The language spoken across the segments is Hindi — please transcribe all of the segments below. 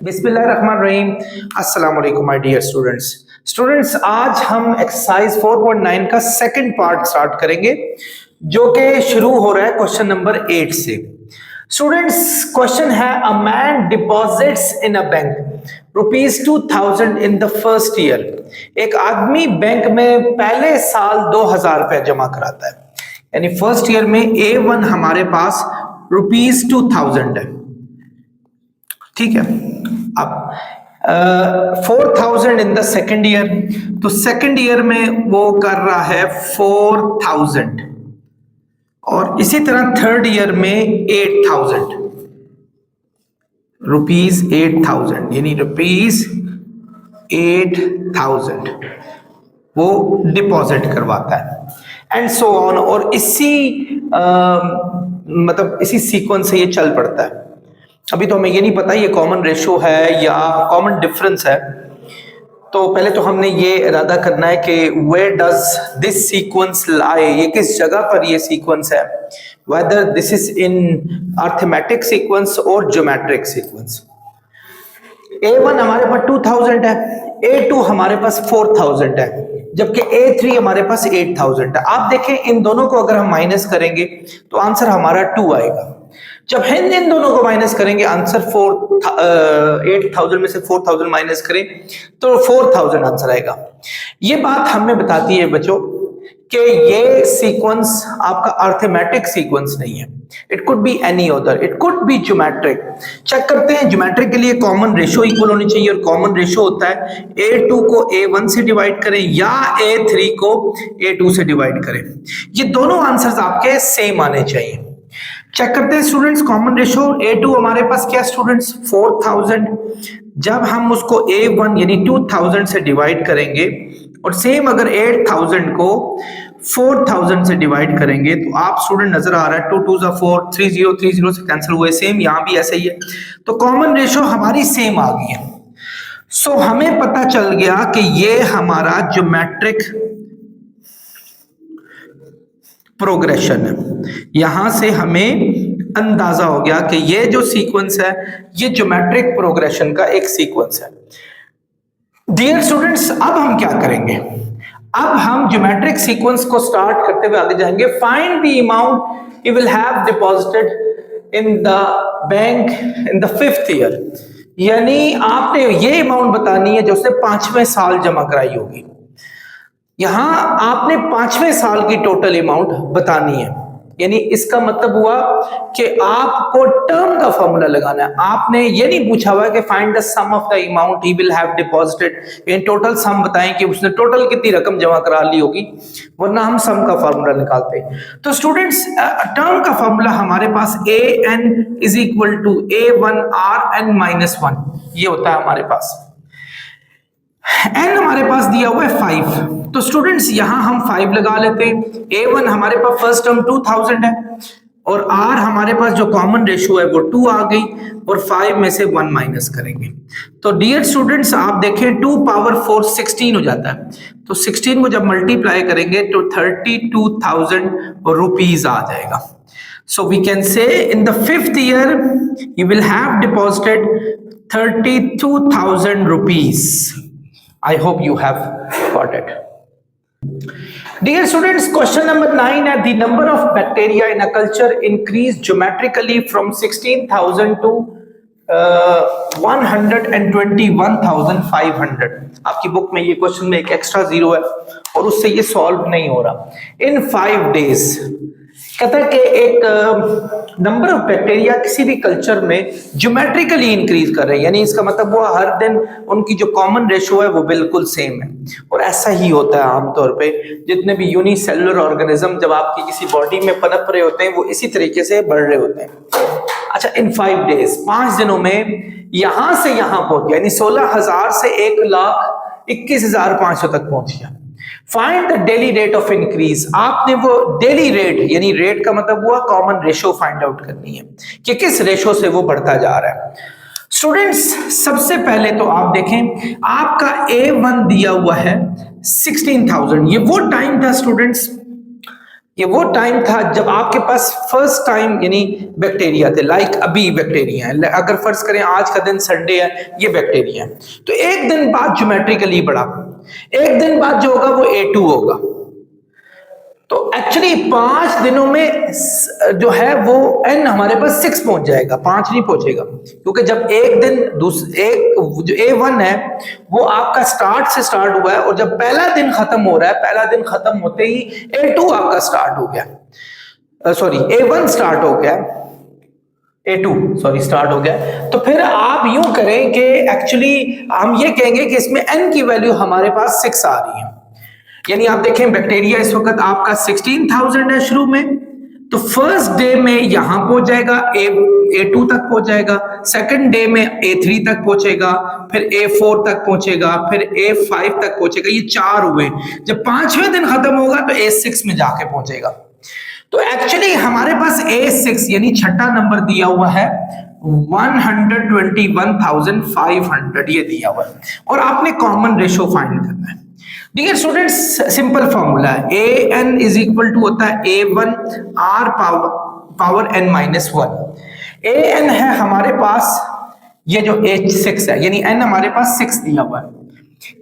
बिस्मिल्लाहिर्रहमानिर्रहीम। अस्सलाम वालेकुम माय डियर स्टूडेंट्स। आज हम एक्सरसाइज 4.9 का सेकंड पार्ट स्टार्ट करेंगे जो कि शुरू हो रहा है क्वेश्चन नंबर 8 से। स्टूडेंट्स, क्वेश्चन है a man deposits in a bank ₹2000 in the first year. एक आदमी बैंक में पहले साल 2000 रुपया जमा कराता है, यानी फर्स्ट ईयर में A1 हमारे पास ₹2000 है। ठीक है, अब 4000 इन द सेकेंड ईयर, तो सेकेंड ईयर में वो कर रहा है 4000, और इसी तरह थर्ड ईयर में 8000 रुपीज 8000 यानी रुपीज 8000 वो डिपॉजिट करवाता है एंड सो ऑन। और इसी मतलब इसी सीक्वेंस से ये चल पड़ता है। अभी तो हमें ये नहीं पता ये कॉमन रेशो है या कॉमन डिफरेंस है, तो पहले तो हमने ये इरादा करना है कि वेयर डज दिस सीक्वेंस लाई, ये किस जगह पर ये सीक्वेंस है, whether this is in arithmetic sequence और ज्योमेट्रिक सीक्वेंस। A1 हमारे पास 2000 है, A2 हमारे पास 4000 है, जबकि A3 हमारे पास 8000 है। आप देखें इन दोनों को अगर हम माइनस करेंगे तो आंसर हमारा 2 आएगा। जब हम इन दोनों को माइनस करेंगे आंसर 8000 में से 4000 माइनस करें तो 4000 आंसर आएगा। ये बात हमें बताती है बच्चों कि ये सीक्वेंस आपका अरिथमेटिक सीक्वेंस नहीं है, it could be any other, it could be geometric. Check करते हैं, ज्योमेट्रिक के लिए कॉमन रेशो इक्वल होनी चाहिए, और कॉमन रेशो होता है A2 को A1 से डिवाइड करें या A3 को A2 से डिवाइड करें। ये दोनों आंसर्स आपके सेम आने चाहिए। चेक करते हैं स्टूडेंट्स, कॉमन रेशो A2 हमारे पास क्या स्टूडेंट्स 4000, जब हम उसको A1 यानी 2000 से डिवाइड करेंगे और सेम अगर 8000 को 4000 से डिवाइड करेंगे तो आप स्टूडेंट नजर आ रहा है 2 2 4 30 से कैंसिल हुए, सेम यहां भी ऐसा ही है, तो कॉमन रेशो हमारी सेम आ गई है। सो हमें पता चल गया कि ये हमारा ज्योमेट्रिक प्रोग्रेशन है। यहां से हमें अंदाजा हो गया कि ये जो सीक्वेंस है ये ज्योमेट्रिक प्रोग्रेशन का एक सीक्वेंस है। डियर स्टूडेंट्स, अब हम क्या करेंगे, अब हम ज्योमेट्रिक सीक्वेंस को स्टार्ट करते हुए आगे जाएंगे। Find the amount you will have deposited in the bank in the fifth year, यानी आपने ये अमाउंट बतानी है जो उसने 5वें साल जमा कराई होगी। यहां आपने 5वें साल की टोटल अमाउंट बतानी है, यानी इसका मतलब हुआ कि आपको टर्म का फॉर्मूला लगाना है। आपने ये नहीं पूछा हुआ कि find the sum of the amount he will have deposited, यानी टोटल सम बताएं कि उसने टोटल कितनी रकम जमा करा ली होगी, वरना हम सम का फॉर्मूला निकालते हैं। तो स्टूडेंट्स, टर्म का फॉर्मूला हमारे पास an is equal to A1 Rn-1, ये होता है हमारे पास। n हमारे पास दिया हुआ है 5, तो स्टूडेंट्स यहां हम 5 लगा लेते हैं। A1 हमारे पास फर्स्ट टर्म 2000 है, और R हमारे पास जो कॉमन रेशो है वो 2 आ गई, और 5 में से 1 माइनस करेंगे। तो डियर स्टूडेंट्स, आप देखें 2 पावर 4 16 हो जाता है, तो 16 को जब मल्टीप्लाई करेंगे तो 32,000 रुपीज आ जाएगा। So we can say in the fifth year you will have deposited 32,000 rupees. I hope you have got it. Dear students, question number 9 है, the number of bacteria in a culture increased geometrically from 16,000 to 121,500। आपकी बुक में ये क्वेश्चन में एक एक्स्ट्रा जीरो है और उससे ये सॉल्व नहीं हो रहा। इन 5 days कहता है कि एक नंबर ऑफ बैक्टीरिया किसी भी कल्चर में ज्योमेट्रिकली इंक्रीज कर रहे हैं, यानी इसका मतलब वो हर दिन उनकी जो कॉमन रेशो है वो बिल्कुल सेम है। और ऐसा ही होता है आमतौर पे, जितने भी यूनिसेलुलर ऑर्गेनिज्म जब आपकी किसी बॉडी में पनप रहे होते हैं वो इसी तरीके से बढ़ रहे होते हैं। अच्छा, इन 5 days 5 दिनों में यहां से यहां पहुंच गया, यानी 16,000 से 1,21,500 तक पहुंच गया। Find the daily rate of increase, आपने वो डेली रेट, यानी रेट का मतलब हुआ कॉमन रेशो फाइंड आउट करनी है कि किस रेशो से वो बढ़ता जा रहा है। स्टूडेंट्स, सबसे पहले तो आप देखें आपका A1 दिया हुआ है 16,000, ये वो टाइम था स्टूडेंट्स ये वो टाइम था जब आपके पास फर्स्ट टाइम यानी बैक्टीरिया थे, लाइक अभी बैक्टीरिया है। अगर फर्ज करें आज का दिन संडे है, ये बैक्टीरिया है, तो एक दिन बाद ज्योमेट्रिकली बढ़ा, एक दिन बाद जो होगा वो A2 होगा। तो एक्चुअली 5 दिनों में जो है वो n हमारे पास 6 पहुंच जाएगा, 5 नहीं पहुंचेगा, क्योंकि जब एक दिन एक जो A1 है वो आपका स्टार्ट से स्टार्ट हुआ है, और जब पहला दिन खत्म हो रहा है, पहला दिन खत्म होते ही A2 आपका स्टार्ट हो गया, सॉरी A1 स्टार्ट हो गया, A2 सॉरी स्टार्ट हो गया। तो फिर आप यूं करें कि एक्चुअली हम ये कहेंगे कि इसमें n की वैल्यू हमारे पास 6 आ रही है। यानी आप देखें बैक्टीरिया इस वक्त आपका 16,000 है शुरू में, तो फर्स्ट डे में यहां पहुंच जाएगा, A2 तक पहुंच जाएगा, सेकंड डे में A3 तक पहुंचेगा, फिर A4 तक पहुंचेगा, फिर A5 तक पहुंचेगा। ये 4 हुए, जब 5वें दिन खत्म होगा तो A6 में जाके पहुंचेगा। तो एक्चुअली हमारे पास A6 यानी छठा नंबर दिया हुआ है 121,500 ये दिया हुआ है, और आपने कॉमन रेशो फाइंड करना है। डियर स्टूडेंट्स, सिंपल फॉर्मूला है, an इज इक्वल टू होता है A1 R power n minus 1। an है हमारे पास ये जो A6 है, यानी n हमारे पास 6 दिया हुआ है,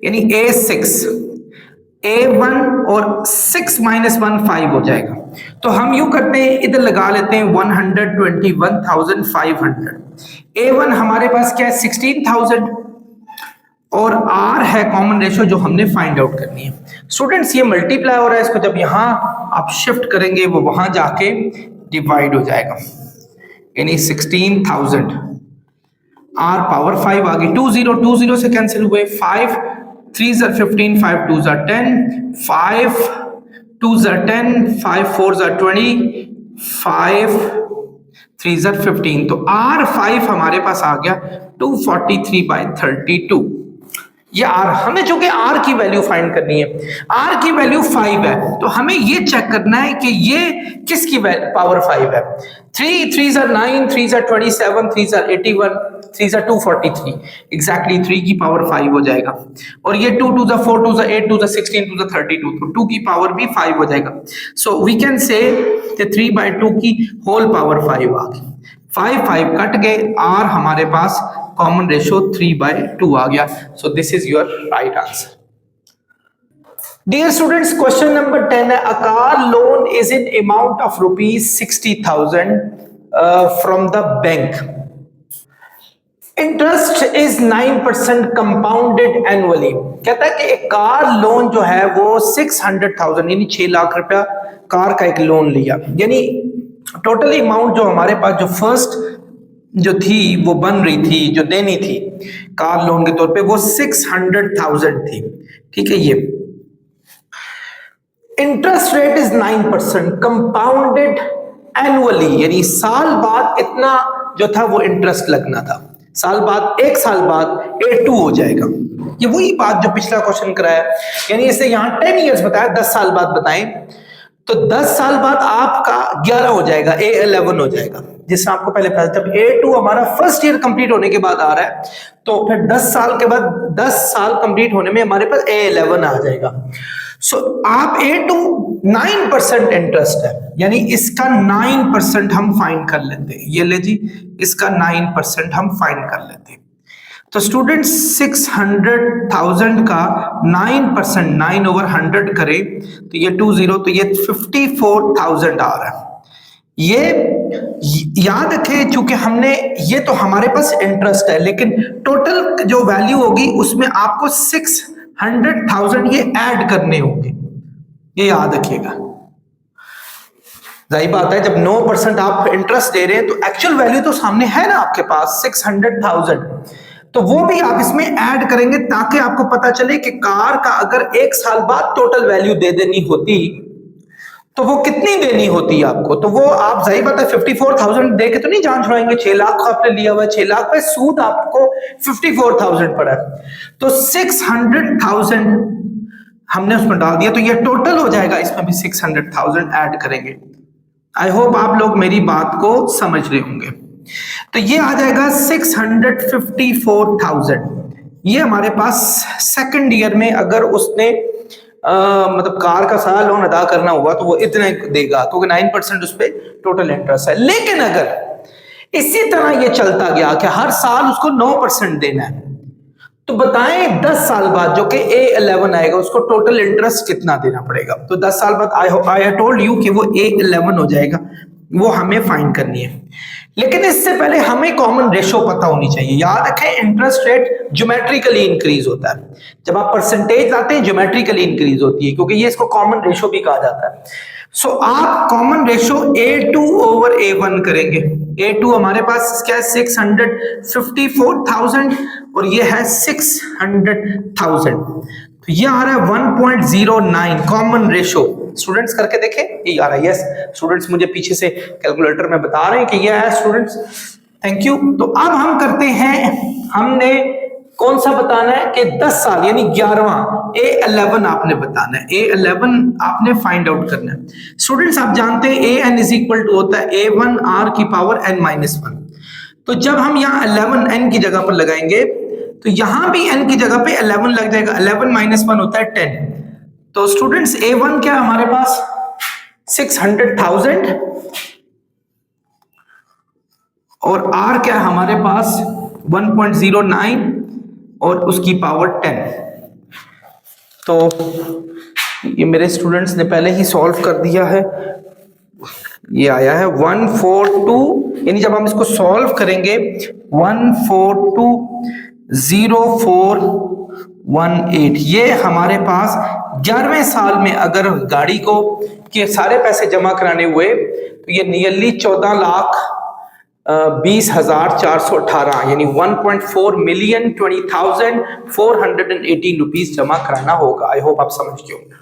यानी A6 A1 और 6 माइनस 1 5 हो जाएगा। तो हम यूं करते हैं, इधर लगा लेते हैं 121,500। A1 हमारे पास क्या है 16,000, और R है कॉमन रेशो जो हमने फाइंड आउट करनी है। स्टूडेंट्स ये मल्टीप्लाई हो रहा है, इसको जब यहां आप शिफ्ट करेंगे वो वहां जाके डिवाइड हो जाएगा, यानी 16,000 R पावर 5 आ गई, 20 से कैंसिल हुए, 5 3s are 15, 5 2s are 10, 5 2s are 10, 5 4s are 20, 5 3s are 15। तो R5 हमारे पास आ गया 243/32। ये R, हमें चूंकि R की वैल्यू फाइंड करनी है, R की वैल्यू 5 है, तो हमें ये चेक करना है कि ये किसकी पावर 5 है। 3 3s are 9, 3s are 27, 3s are 81, 3s are 243, exactly 3 की पावर 5 हो जाएगा। और ये 2 2s are 4, 2s are 8, 2s are 16, 2s are 32, तो 2 की पावर भी 5 हो जाएगा। सो वी कैन से 3/2 की होल पावर 5 आ गई। 5 5 कट गए, R हमारे पास कॉमन रेशो 3/2 आ गया। So this is your right answer. Dear students, question number 10 है, a car loan is in amount of ₹60,000 from the bank, interest is 9% compounded annually. कहता है कि एक कार लोन जो है वो 600,000 यानी 6 लाख रुपया कार का एक लोन लिया, यानी टोटल अमाउंट जो हमारे पास जो फर्स्ट जो थी वो बन रही थी, जो देनी थी कार लोन के तौर पे, वो 600,000 थी। ठीक है, ये interest rate is 9% compounded annually, यानी साल बाद इतना जो था वो इंटरेस्ट लगना था, साल बाद, एक साल बाद A2 हो जाएगा। ये वही बात जो पिछला क्वेश्चन कराया, यानी इसे यहां 10 इयर्स बताया, 10 साल बाद बताएं, तो 10 साल बाद आपका 11 हो जाएगा, A11 हो जाएगा, जिससे आपको पहले पता, जब A2 हमारा फर्स्ट ईयर कंप्लीट होने के बाद आ रहा है, तो फिर 10 साल के बाद 10 साल कंप्लीट होने में हमारे पास A11 आ जाएगा। सो आप A2 9% इंटरेस्ट है, यानी इसका 9% हम फाइंड कर लेते हैं। ये ले जी, इसका 9% हम फाइंड कर लेते हैं। तो स्टूडेंट्स 600,000 का 9%, 9/100 करें तो ये 20, तो ये 54,000 आ रहा है। ये याद रखें, चूंकि हमने, ये तो हमारे पास इंटरेस्ट है, लेकिन टोटल जो वैल्यू होगी उसमें आपको 600,000 ये ऐड करने होंगे, ये याद रखिएगा। जाहिर बात है, जब 9% आप इंटरेस्ट दे रहे हैं तो एक्चुअल वैल्यू तो सामने है ना आपके पास 600,000, तो वो भी आप इसमें ऐड करेंगे ताकि आपको पता चले कि कार का अगर एक साल बाद टोटल वैल्यू दे देनी होती तो वो कितनी देनी होती है आपको। तो वो आप जाहिर बात है 54,000 दे के तो नहीं जान छुड़ाएंगे। 6 लाख का आपने लिया हुआ है, 6 लाख पे सूद आपको 54,000 पड़ा है, तो 600,000 हमने उसमें डाल दिया, तो ये टोटल हो जाएगा, इसमें भी 600,000 ऐड करेंगे। आई होप आप लोग मेरी बात को समझ रहे होंगे। तो ये आ जाएगा 654,000। ये हमारे पास सेकंड ईयर में अगर उसने मतलब कार का सारा लोन अदा करना हुआ तो वो इतने देगा, क्योंकि 9% उस पर टोटल इंटरेस्ट है। लेकिन अगर इसी तरह ये चलता गया कि हर साल उसको 9% देना है, तो बताएं 10 साल बाद जो कि A11 आएगा उसको टोटल इंटरेस्ट कितना देना पड़ेगा। तो 10 साल बाद आई टोल्ड यू कि वो A11 हो जाएगा, वो हमें फाइंड करनी है। लेकिन इससे पहले हमें कॉमन रेशो पता होनी चाहिए। याद रखें, इंटरेस्ट रेट ज्योमेट्रिकली इंक्रीज होता है। जब आप परसेंटेज लाते हैं ज्योमेट्रिकली इंक्रीज होती है, क्योंकि ये इसको कॉमन रेशो भी कहा जाता है। सो आप common ratio A2 over A1 करेंगे। A2 हमारे पास क्या है 654,000 और ये है 600,000, तो ये आ रहा है 1.09 कॉमन रेशो। स्टूडेंट्स करके देखें, ये आ रहा है। यस स्टूडेंट्स, मुझे पीछे से कैलकुलेटर में बता रहे हैं कि ये है स्टूडेंट्स, थैंक यू। तो अब हम करते हैं, हमने कौन सा बताना है कि 10 साल यानी 11वां A11 आपने बताना है। A11 आपने फाइंड आउट करना है। स्टूडेंट्स आप जानते हैं AN इज इक्वल टू होता है A1 R की पावर n-1। तो जब हम यहाँ 11 n की जगह पर लगाएंगे तो यहां भी n की जगह पे 11 लग जाएगा। 11-1 होता है 10। तो स्टूडेंट्स A1 क्या हमारे पास 600,000 और R क्या हमारे पास 1.09 और उसकी पावर 10। तो ये मेरे स्टूडेंट्स ने पहले ही सॉल्व कर दिया है। ये आया है 142, यानी जब हम इसको सॉल्व करेंगे 1420418, ये हमारे पास 11वें साल में अगर गाड़ी को के सारे पैसे जमा कराने हुए तो ये नियरली 14,20,418 यानी 1.4,20,418 रुपीज जमा कराना होगा। आई होप आप समझ गए होंगे।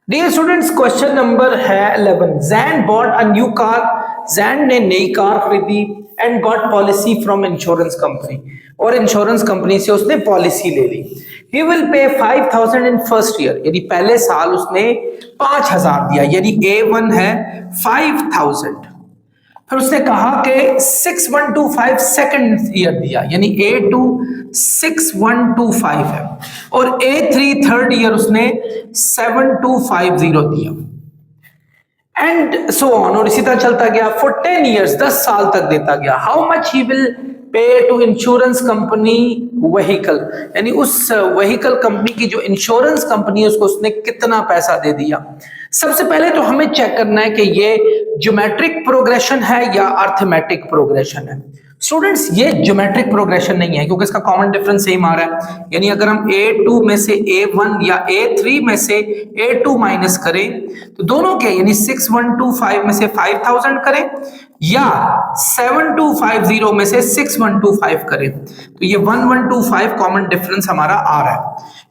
डियर स्टूडेंट्स, क्वेश्चन नंबर है 11। Jain bought a new car, Jain ने नई कार खरीदी and got policy from insurance company, और इंश्योरेंस कंपनी से उसने पॉलिसी ले ली। ही विल पे 5,000 इन फर्स्ट ईयर, यानी पहले साल उसने 5,000 दिया, यानी A1 है 5,000। फिर उसने कहा कि 6,125 सेकंड ईयर दिया, यानी A2 6,125 है, और A3 थर्ड ईयर उसने 7,250 दिया, एंड सो ऑन, और इसी तरह चलता गया फॉर 10 इयर्स, 10 साल तक देता गया। How much he will pay to insurance company vehicle, यानी उस व्हीकल कंपनी की जो इंश्योरेंस कंपनी है उसको उसने कितना पैसा दे दिया। सबसे पहले तो हमें चेक करना है कि ये ज्योमेट्रिक प्रोग्रेशन है या अर्थमेटिक प्रोग्रेशन है। स्टूडेंट्स ये ज्योमेट्रिक प्रोग्रेशन नहीं है, क्योंकि इसका कॉमन डिफरेंस सेम आ रहा है। यानी अगर हम A2 में से A1 या A3 में से A2 माइनस करें तो दोनों के, यानी 6,125 में से 5,000 करें या 7,250 में से 6,125 करें, तो ये 1,125 कॉमन डिफरेंस हमारा आ रहा है।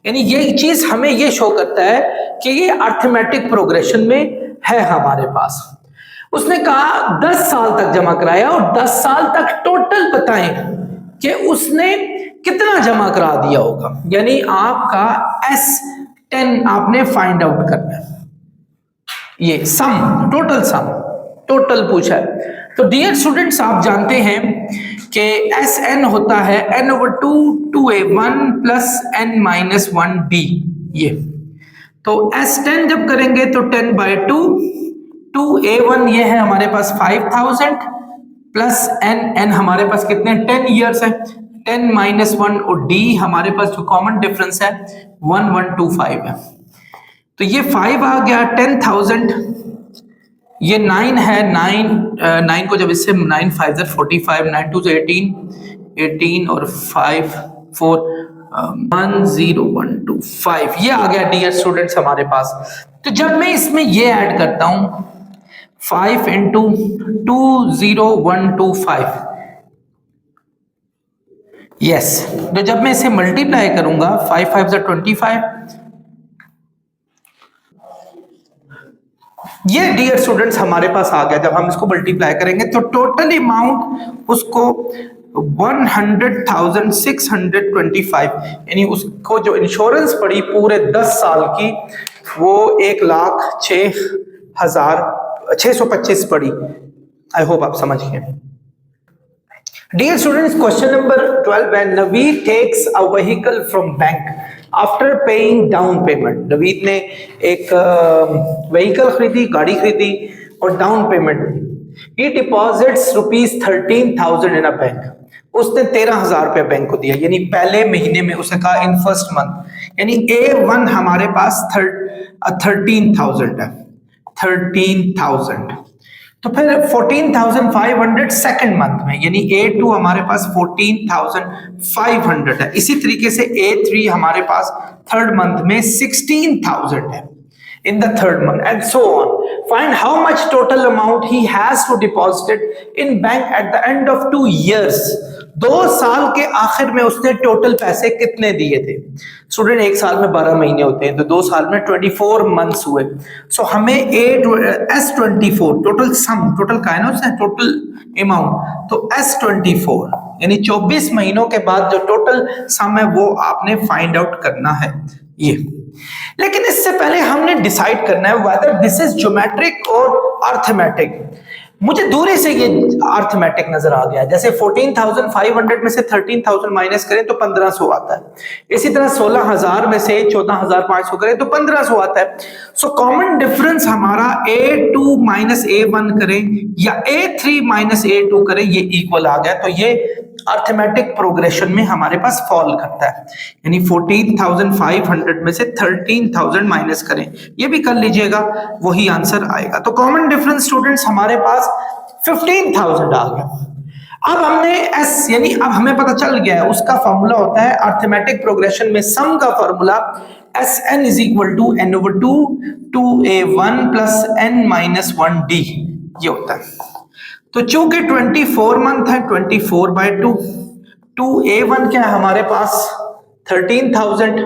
यानी ये चीज हमें ये शो करता है कि ये अर्थमेटिक प्रोग्रेशन में है हमारे पास। उसने कहा 10 साल तक जमा कराया और 10 साल तक टोटल बताएं कि उसने कितना जमा करा दिया होगा, यानी आपका S10 आपने फाइंड आउट करना है। ये सम, टोटल पूछा है। तो डियर स्टूडेंट्स आप जानते हैं कि Sn होता है n/2 2a1 प्लस n-1d। ये तो S10 जब करेंगे तो 10/2 2a1 ये है हमारे पास 5,000 प्लस n हमारे पास कितने 10 इयर्स है, 10-1 और d हमारे पास जो कॉमन डिफरेंस है 1,125 है। तो ये 5 आ गया 10,000, ये 9 है, 9 को जब इससे 9 5 45, 9 2 18 और 5 4 1,0,125 ये आ गया डियर स्टूडेंट्स हमारे पास। तो जब मैं इसमें ये ऐड करता हूं 5 इंटू 2,0,125, यस, तो जब मैं इसे मल्टीप्लाई करूंगा 5 5 25, ये डियर स्टूडेंट्स हमारे पास आ गया। जब हम इसको मल्टीप्लाई करेंगे तो टोटल अमाउंट उसको 100,625, यानी उसको जो इंश्योरेंस पड़ी पूरे 10 साल की वो 1,06,625 पड़ी। आई होप आप समझ गए। डियर स्टूडेंट्स, क्वेश्चन नंबर 12 है, Naveed takes a vehicle from bank. After paying down payment, Naveed ने एक व्हीकल खरीदी, गाड़ी खरीदी और डाउन पेमेंट दी। He deposits ₹13,000 in a bank, उसने 13,000 रुपया बैंक को दिया, यानी पहले महीने में उसने कहा इन फर्स्ट मंथ, यानी A1 हमारे पास 13,000 है, 13,000। तो फिर 14,500 सेकंड मंथ में, यानी A2 हमारे पास 14,500 है। इसी तरीके से A3 हमारे पास थर्ड मंथ में 16,000 है in the third month, and so on. Find how much total amount he has to deposit in bank at the end of 2 years. 2 साल के आखिर में उसने टोटल पैसे कितने दिए थे? स्टूडेंट, एक साल में 12 महीने होते हैं, तो 2 साल में 24 मंथ्स हुए। सो हमें S24 टोटल सम, टोटल का है ना उसने टोटल अमाउंट, तो S24 यानी 24 महीनों के बाद जो टोटल सम है वो आपने फाइंड आउट करना है ये। लेकिन इससे पहले हमने डिसाइड करना है वेदर दिस इज ज्योमेट्रिक और अर्थमेटिक। मुझे दूरी से ये अर्थमेटिक नजर आ गया, जैसे 14,500 में से 13,000 माइनस करें तो 1,500 आता है। इसी तरह 16,000 में से 14,500 करें तो 1,500 आता है। सो कॉमन डिफरेंस हमारा A2 माइनस A1 करें या A3 माइनस A2 करें, ये इक्वल आ गया। तो ये अर्थमेटिक प्रोग्रेशन में हमारे पास फॉल करता है, यानी 14,500 में से 13,000 माइनस करें, ये भी कर लीजिएगा, वही आंसर आएगा। तो कॉमन डिफरेंस स्टूडेंट्स हमारे पास 15,000 आ गया। अब हमने S यानी अब हमें पता चल गया है उसका फॉर्मूला होता है अर्थमेटिक प्रोग्रेशन में सम का formula Sn is equal to n/2 2a1 plus n-1d, ये होता है। तो चूंकि 24 मंथ है, 24/2, 2a1 क्या है हमारे पास 13,000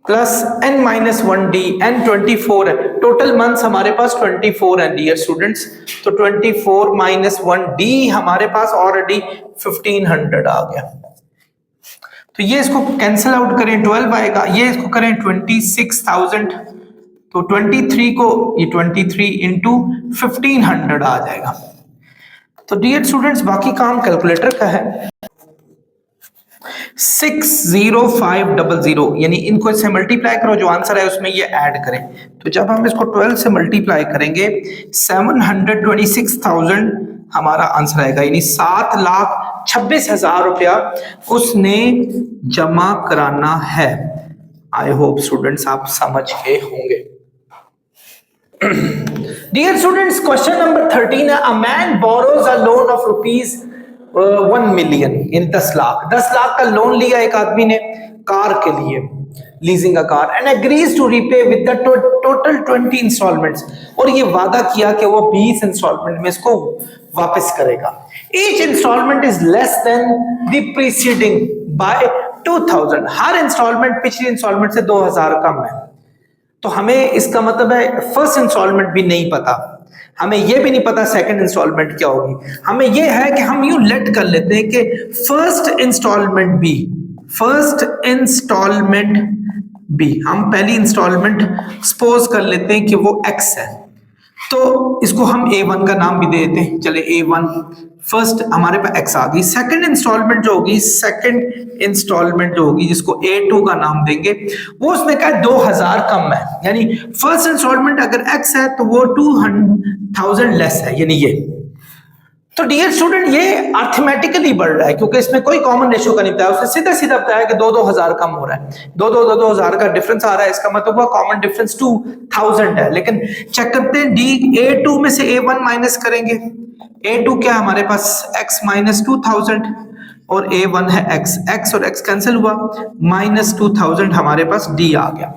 प्लस n-1d, n 24 है, टोटल मंथ्स हमारे पास 24 है डियर स्टूडेंट्स। तो 24 माइनस 1d हमारे पास ऑलरेडी 1500 आ गया। तो ये इसको कैंसिल आउट करें 12 आएगा, ये इसको करें 26,000, तो 23 को ये 23 इंटू 1500 आ जाएगा। तो डियर स्टूडेंट्स बाकी काम कैलकुलेटर का है। 60500 यानी इनको इससे मल्टीप्लाई करो, जो आंसर है उसमें ये ऐड करें। तो जब हम इसको 12 से मल्टीप्लाई करेंगे 726,000 हमारा आंसर आएगा, यानी 7,26,000 रुपया उसने जमा कराना है। आई होप स्टूडेंट्स आप समझ गए होंगे। Dear students, question number 13 है, a man borrows a loan of ₹1 million in 10 lakh, 10 lakh का लोन लिया एक आदमी ने कार के लिए, leasing a car, and agrees to repay with the total 20 installments, और ये वादा किया कि वो 20 इंस्टॉलमेंट में इसको वापस करेगा। Each installment is less than the preceding by 2,000, हर इंस्टॉलमेंट पिछली इंस्टॉलमेंट से 2,000 कम है। तो हमें इसका मतलब है फर्स्ट इंस्टॉलमेंट भी नहीं पता, हमें यह भी नहीं पता सेकंड इंस्टॉलमेंट क्या होगी। हमें यह है कि हम यूं लेट कर लेते हैं कि फर्स्ट इंस्टॉलमेंट बी, हम पहली इंस्टॉलमेंट सपोज कर लेते हैं कि वो x है, तो इसको हम A1 का नाम भी दे देते हैं, चले A1 फर्स्ट हमारे पास x आ गई। सेकंड इंस्टॉलमेंट जो होगी जिसको A2 का नाम देंगे, वो उसने कहा 2,000 कम है, यानी फर्स्ट इंस्टॉलमेंट अगर x है तो वो 2,000 लेस है, यानी ये। तो डियर स्टूडेंट ये अर्थमेटिकली बढ़ रहा है क्योंकि इसमें कोई कॉमन रेशियो का नहीं बताया, उसने सीधा सीधा बताया कि 2,000 कम हो रहा है, 2,000 का डिफरेंस आ रहा है, इसका मतलब हुआ कॉमन डिफरेंस 2,000 है। लेकिन चेक करते हैं A2 में से A1 माइनस करेंगे, A2 क्या हमारे पास x माइनस 2,000 और A1 है x और x कैंसिल हुआ, माइनस 2,000 हमारे पास D आ गया,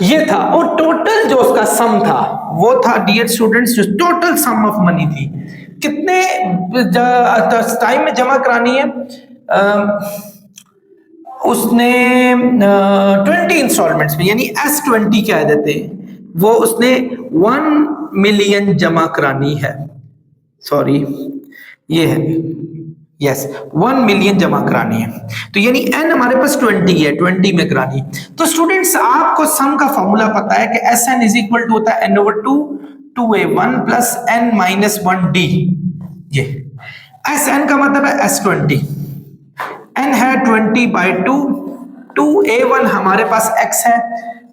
ये था। और टोटल जो उसका सम था वो था डियर स्टूडेंट्स, जो टोटल सम ऑफ मनी थी, कितने टाइम में जमा करानी है, उसने 20 इंस्टॉलमेंट्स में, यानी S20 कह देते हैं, वो उसने 1 मिलियन जमा करानी है, सॉरी ये है, यस 1 मिलियन जमा करानी है। तो यानी n हमारे पास 20 है, 20 में करानी। तो स्टूडेंट्स आपको सम का फॉर्मूला पता है कि Sn इज इक्वल टू होता है n/2 2a1 प्लस n-1d। ये Sn का मतलब है S20, n है 20/2, 2a1 हमारे पास x है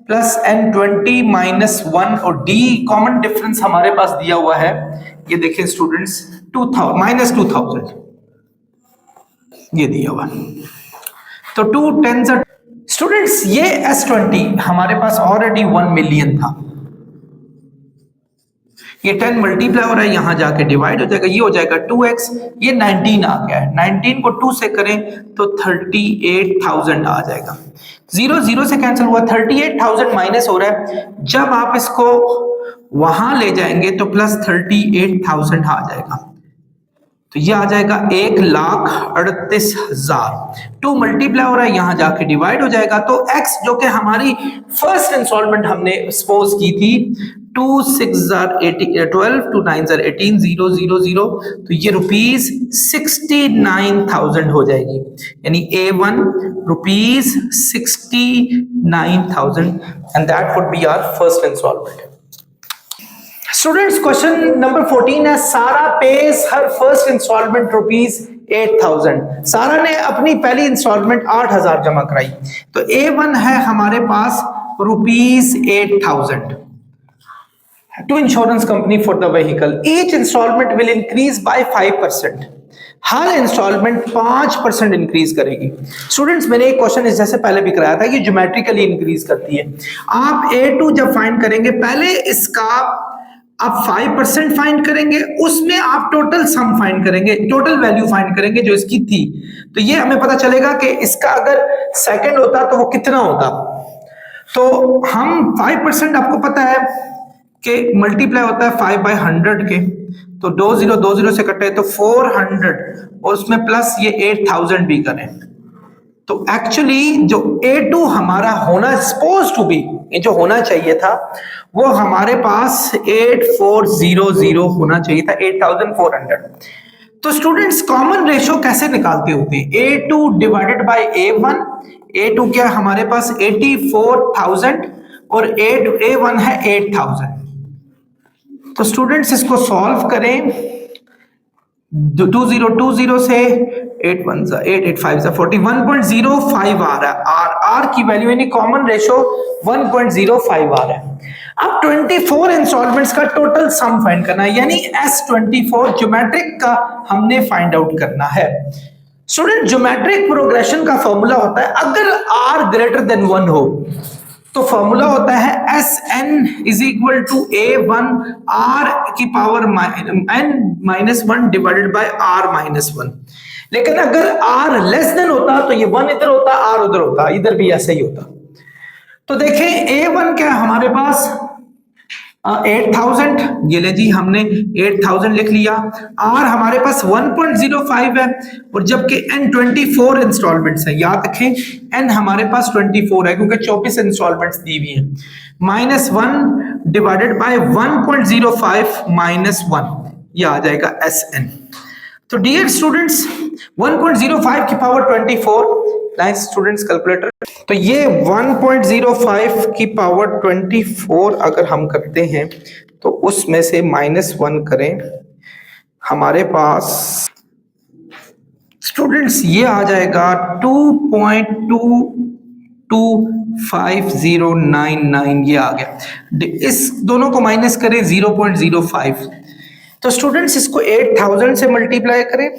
प्लस n 20 माइनस 1 और d कॉमन डिफरेंस हमारे पास दिया हुआ है, ये देखें स्टूडेंट्स, 2000 माइनस 2000 ये दिया हुआ। तो 2 10 स्टूडेंट्स ये S20 हमारे पास ऑलरेडी 1 मिलियन था, ये 10 मल्टीप्लाई हो रहा है, यहां जाके डिवाइड हो जाएगा, ये हो जाएगा 2x, ये 19 आ गया है, 19 को 2 से करें तो 38,000 आ जाएगा, 0 0 से कैंसिल हुआ, 38,000 माइनस हो रहा है, जब आप इसको वहां ले जाएंगे तो प्लस 38,000 आ जाएगा, तो ये आ जाएगा 1,38,000, 2 मल्टीप्लाई हो रहा है, यहां जाके डिवाइड हो जाएगा, तो x जो कि हमारी फर्स्ट इंस्टॉलमेंट हमने सपोज की थी 2 6 12 2 9 18 0 0 0, तो ये रुपीज 69,000 हो जाएगी, यानी A1 rupees 69,000 and that would be our first installment. Students question number 14 है, Sara pays her first installment rupees 8,000, Sara ने अपनी पहली इंस्टॉलमेंट 8,000 जमा कराई, तो A1 है हमारे पास rupees 8,000 to insurance company for the vehicle, each installment will increase by 5%, हर इंस्टॉलमेंट 5% इंक्रीज करेगी। स्टूडेंट्स मैंने एक क्वेश्चन इस जैसे पहले भी कराया था, ये ज्योमेट्रिकली इंक्रीज करती है। आप A2 जब फाइंड करेंगे, पहले इसका आप 5% फाइंड करेंगे, उसमें आप टोटल सम फाइंड करेंगे, टोटल वैल्यू फाइंड करेंगे जो इसकी थी, तो ये हमें पता चलेगा कि इसका अगर सेकंड होता तो वो कितना होता। तो हम 5% आपको पता है कि मल्टीप्लाई होता है 5/100 के, तो 20 से कटे तो 400 और उसमें प्लस ये 8,000 भी करें, तो एक्चुअली जो A2 हमारा होना सपोज टू बी, ये जो होना चाहिए था वो हमारे पास 8400 होना चाहिए था, 8,400। तो स्टूडेंट्स कॉमन रेशो कैसे निकालते होते हैं, A2 divided by A1, A2 क्या हमारे पास 84,000 और A1 है 8,000, तो स्टूडेंट्स इसको सॉल्व करें, 2020 से 8 1 8 8 5 40, 1.05 आ रहा है, R की वैल्यू यानी कॉमन रेशो 1.05 आ रहा है। अब 24 इंस्टॉलमेंट्स का टोटल सम फाइंड करना है, यानी S24 ज्योमेट्रिक का हमने फाइंड आउट करना है। स्टूडेंट ज्योमेट्रिक प्रोग्रेशन का फॉर्मूला होता है, अगर R ग्रेटर देन 1 हो तो फॉर्मूला होता है Sn is equal to A1 R की power n-1 divided by R-1, लेकिन अगर R लेस देन होता तो ये 1 इधर होता, R उधर होता, इधर भी ऐसे ही होता। तो देखें A1 क्या हमारे पास 8,000, ये ले जी हमने 8,000 लिख लिया, R हमारे पास 1.05 है, और जबकि N 24 इंस्टॉलमेंट्स है, याद रखें N हमारे पास 24 है क्योंकि 24 इंस्टॉलमेंट्स दी हुई हैं, -1 डिवाइडेड बाय 1.05 -1, ये आ जाएगा Sn। तो डियर स्टूडेंट्स 1.05 की पावर 24, नाइस स्टूडेंट्स कैलकुलेटर, तो ये 1.05 की पावर 24 अगर हम करते हैं तो उसमें से -1 करें, हमारे पास स्टूडेंट्स ये आ जाएगा 2.225099, ये आ गया, इस दोनों को माइनस करें 0.05, तो स्टूडेंट्स इसको 8,000 से मल्टीप्लाई करें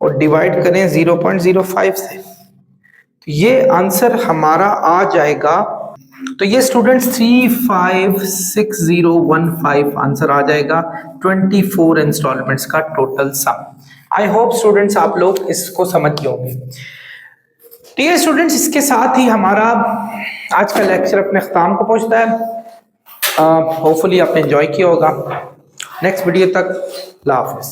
और डिवाइड करें 0.05 से, तो ये आंसर हमारा आ जाएगा, तो ये स्टूडेंट्स 356015 आंसर आ जाएगा 24 इंस्टॉलमेंट्स का total sum. I hope students आप लोग इसको समझ गए होंगे। डियर स्टूडेंट्स इसके साथ ही हमारा आज का लेक्चर अपने अख्ताम को पहुंचता है, होपफुली आपने एंजॉय किया होगा। नेक्स्ट वीडियो तक अल्लाह हाफिज़।